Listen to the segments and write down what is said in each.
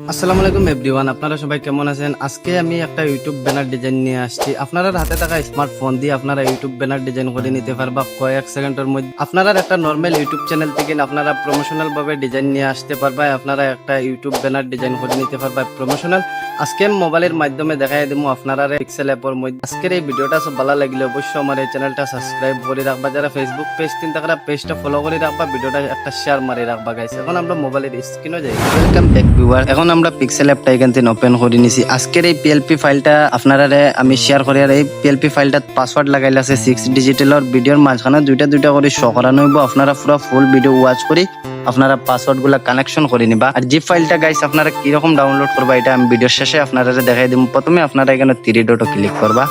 আসসালামু আলাইকুম এভরিওয়ান, আপনারা সবাই কেমন আছেন? আজকে আমি একটা ইউটিউব ব্যানার ডিজাইন নিয়ে আসছি। আপনারা হাতে থাকা স্মার্টফোন দিয়ে আপনারা ইউটিউব ব্যানার ডিজাইন করে নিতে পারবা কয়েক সেকেন্ডের মধ্যে। আপনারা একটা নর্মাল ইউটিউব চ্যানেল থেকে আপনারা প্রমোশনাল ভাবে ডিজাইন নিয়ে আসতে পারবা। আপনারা একটা ইউটিউব ব্যানার ডিজাইন করে নিতে পারবা প্রমোশনাল। আজকে মোবাইলের মাধ্যমে দেখাই দিব আপনারা পিক্সেল অ্যাপের মধ্যে। আজকের এই ভিডিওটা সব ভালো লাগলে অবশ্যই আমার এই চ্যানেলটা সাবস্ক্রাইব করে রাখবা। যারা ফেসবুক পেজ তিন থাকা পেজটা ফলো করে রাখবা, ভিডিওটা একটা শেয়ার মারি রাখবা গাইস। এখন আমরা মোবাইলের স্ক্রিনে যাই। Welcome back viewer. এখন আমরা পিক্সেল অ্যাপটা এখান থেকে ওপেন করে নিছি। আজকের এই পিএলপি ফাইলটা আপনারা আমি শেয়ার করি। আর এই পিএলপি ফাইলটা পাসওয়ার্ড লাগাইলে আছে 6 ডিজিটালের। ভিডিওর মাঝখানে দুইটা করে শো করানো হইব। আপনারা পুরো ফুল ভিডিও ওয়াচ করি আপনারা পাসওয়ার্ড গুলা কানেকশন করে নিবা। আর জিপ ফাইলটা গাইস আপনারা কিরকম ডাউনলোড করবা এটা আমি ভিডিওর শেষে আপনারা দেখাই দিব। প্রথমে আপনারা এখানে 3 ডটে ক্লিক করবা,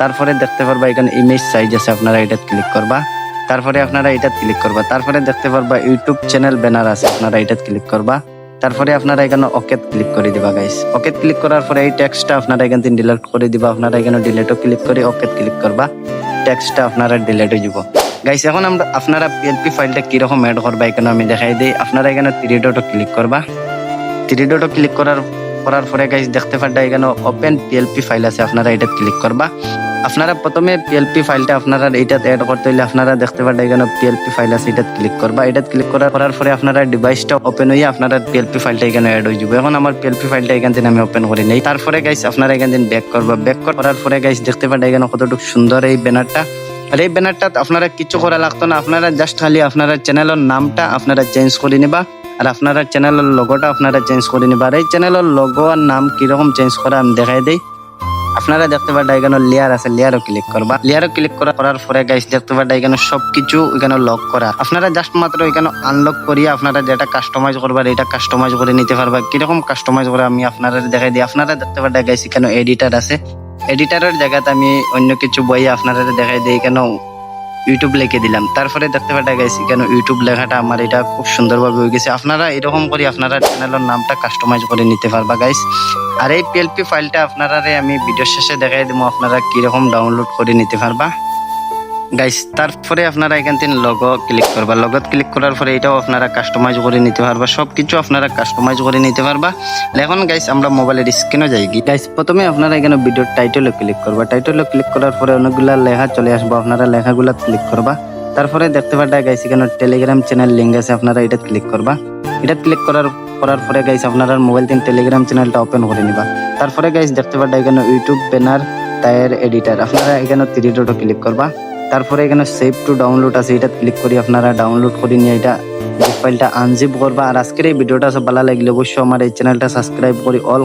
তারপরে দেখতে পারবা এখানে ইমেজ সাইজ আছে, আপনারা এটা ক্লিক করবা। তারপরে আপনারা এটা ক্লিক করবা, তারপরে দেখতে পারবা ইউটিউব চ্যানেল ব্যানার আছে, আপনারা এটা ক্লিক করবা। তারপরে আপনারা এখানে ওকে ক্লিক করে দিবা গাইস। ওকে ক্লিক করার পরে এই টেক্সটটা আপনারা এখান থেকে ডিলিট করে দিবা। আপনারা এখানে ডিলিটও ক্লিক করে ওকে ক্লিক করবা, টেক্সটটা আপনারা ডিলিট হয়ে যাব গাইস। এখন আমরা আপনারা পিএলপি ফাইলটা কিরকম অ্যাড করবা এখানে আমি দেখাই দিই। আপনারা এখানে 3 ডটে ক্লিক করবা। 3 ডটে ক্লিক করার পরে গাইস দেখতে পারবা এখানে ওপেন পিএলপি ফাইল আছে, আপনারা এটা ক্লিক করবা। আপনারা প্রথমে পিএলপি ফাইলটা আপনারা এইটাতে অ্যাড করতে হলে আপনারা দেখতে পারবেন এখানে পিএলপি ফাইল আছে, এটা ক্লিক করবা। এটা ক্লিক করার পরে আপনারা ডিভাইসটা ওপেন হয়ে আপনারা পিএলপি ফাইলটা এখানে অ্যাড হয়ে যাবে। এখন আমার পিএলপি ফাইলটা এখান থেকে আমি ওপেন করে নেই। তারপরে গাইস আপনারা এখান থেকে ব্যাক করবা। ব্যাক করার পরে গাইস দেখতে পারবেন এখানে কতটুকু সুন্দর এই ব্যানারটা। আর এই ব্যানারটা আপনারা কিছু করা লাগতো না, আপনারা জাস্ট খালি আপনারা চ্যানেলের নামটা আপনারা চেঞ্জ করে নিবা। আর আপনারা চ্যানেলের লোগোটা আপনারা চেঞ্জ করে নিবা। আর এই চ্যানেলের লোগো আর নাম কিরকম চেঞ্জ করা আমি দেখাই দিই। আপনারা দেখতে পারেন এখানে লেয়ার আছে, লেয়ারও ক্লিক করবা। লেয়ারও ক্লিক করার পরে গাইস দেখতে পারেন এখানে সবকিছু এখানে লক করা। আপনারা জাস্ট মাত্র এখানে আনলক করিয়ে আপনারা যেটা কাস্টমাইজ করবার এটা কাস্টমাইজ করে নিতে পারবা। কিরকম কাস্টমাইজ করে আমি আপনারা দেখাই দিই। আপনারা দেখতে পারেন গাইস এখানে এডিটর আছে, এডিটরের জায়গাতে আমি অন্য কিছু বই আপনারা দেখাই দিই। এখানে ইউটিউব লিখে দিলাম। তারপরে দেখতে পাটা গেছি কেন ইউটিউব লেখাটা আমার এটা খুব সুন্দরভাবে হয়ে গেছে। আপনারা এরকম করে আপনারা চ্যানেলের নামটা কাস্টমাইজ করে নিতে পারবা গাইস। আর এই পিএলপি ফাইলটা আপনারা আমি ভিডিওর শেষে দেখাই দেবো আপনারা কিরকম ডাউনলোড করে নিতে পারবা গাইস। তারপরে আপনারা এখান থেকে লগো ক্লিক করবা। লগত ক্লিক করার পরে এটাও আপনারা কাস্টমাইজ করে নিতে পারবা। সবকিছু আপনারা কাস্টমাইজ করে নিতে পারবা। এখন গাইস আমরা মোবাইলের স্ক্রিনে যাই গাইস। প্রথমে আপনারা এখানে ভিডিওর টাইটেলে ক্লিক করবা। টাইটেলে ক্লিক করার পরে অনেকগুলা লেখা চলে আসবে, আপনারা লেখাগুলা ক্লিক করবা। তারপরে দেখতে পারবা গাইস এখানে টেলিগ্রাম চ্যানেল লিংক আছে, আপনারা এটা ক্লিক করবা। এটা ক্লিক করার পরে গাইস আপনারা মোবাইল থেকে টেলিগ্রাম চ্যানেলটা ওপেন করে নিবা। তারপরে গাইস দেখতে পারবা এখানে ইউটিউব ব্যানার টায়ার এডিটর, আপনারা এখানে 3 ডটে ক্লিক করবা। তারপরে এখানে সেভ টু ডাউনলোড আছে, এটা ক্লিক করি আপনারা ডাউনলোড করে নিয়ে এটা ফাইলটা আনজিপ করবা। আর আজকের এই ভিডিওটা সব ভালো লাগলে অবশ্যই আমার এই চ্যানেলটা সাবস্ক্রাইব করে অল